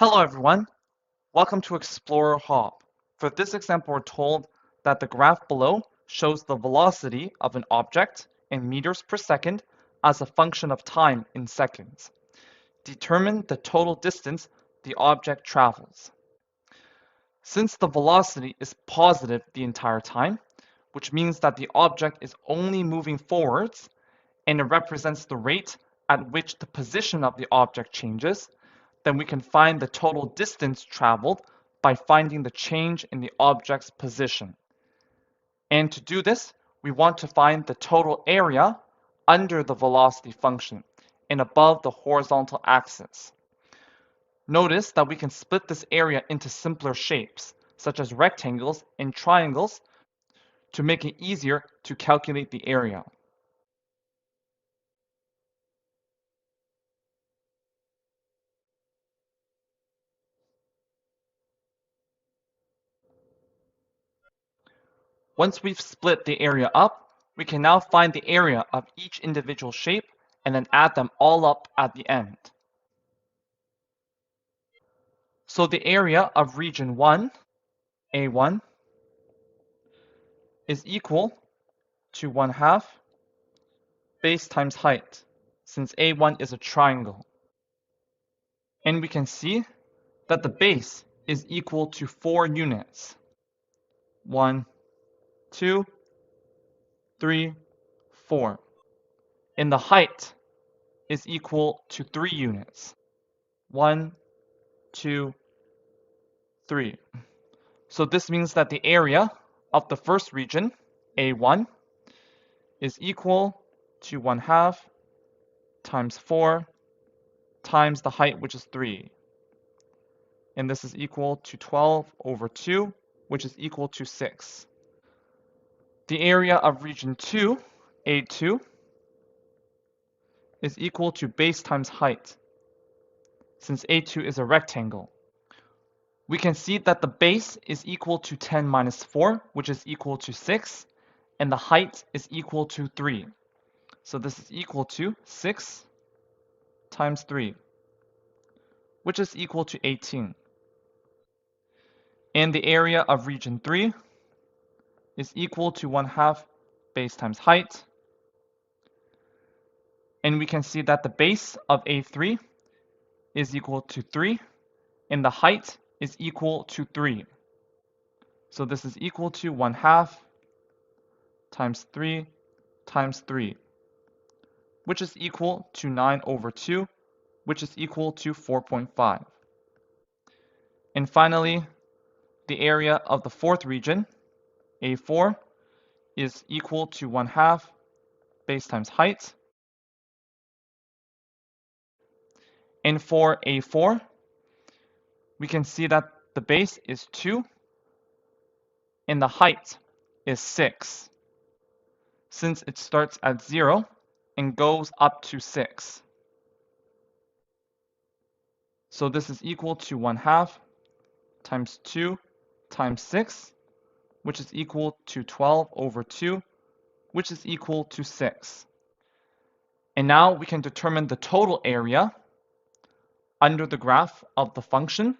Hello everyone, welcome to Explorer Hop. For this example, we're told that the graph below shows the velocity of an object in meters per second as a function of time in seconds. Determine the total distance the object travels. Since the velocity is positive the entire time, which means that the object is only moving forwards, and it represents the rate at which the position of the object changes, then we can find the total distance traveled by finding the change in the object's position. And to do this, we want to find the total area under the velocity function and above the horizontal axis. Notice that we can split this area into simpler shapes, such as rectangles and triangles, to make it easier to calculate the area. Once we've split the area up, we can now find the area of each individual shape and then add them all up at the end. So the area of region 1, A1, is equal to 1/2 base times height, since A1 is a triangle. And we can see that the base is equal to 4 units. 1, 2, 3, 4. And the height is equal to 3 units. 1, 2, 3. So this means that the area of the first region, A1, is equal to 1/2 times 4 times the height, which is 3. And this is equal to 12/2, which is equal to 6. The area of region 2, A2, is equal to base times height, since A2 is a rectangle. We can see that the base is equal to 10 minus 4, which is equal to 6, and the height is equal to 3. So this is equal to 6 times 3, which is equal to 18. And the area of region 3 is equal to 1/2 base times height. And we can see that the base of A3 is equal to 3, and the height is equal to 3. So this is equal to 1/2 times 3 times 3, which is equal to 9/2, which is equal to 4.5. And finally, the area of the fourth region, A4, is equal to 1/2 base times height. And for A4, we can see that the base is 2 and the height is 6, since it starts at 0 and goes up to 6. So this is equal to 1/2 times 2 times 6, which is equal to 12/2, which is equal to 6. And now we can determine the total area under the graph of the function,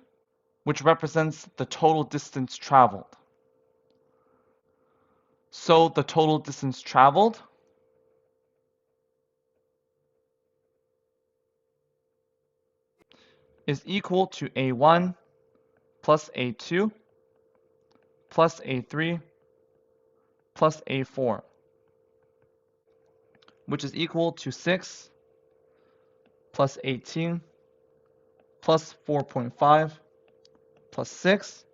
which represents the total distance traveled. So the total distance traveled is equal to A1 plus A2 plus A3 plus A4, which is equal to 6 plus 18 plus 4.5 plus 6,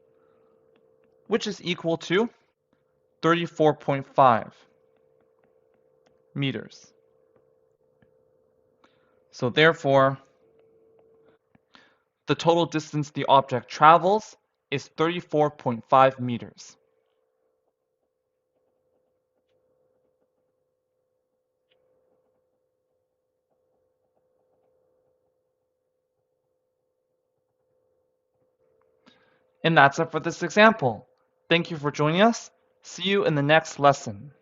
which is equal to 34.5 meters. So therefore, the total distance the object travels is 34.5 meters. And that's it for this example. Thank you for joining us. See you in the next lesson.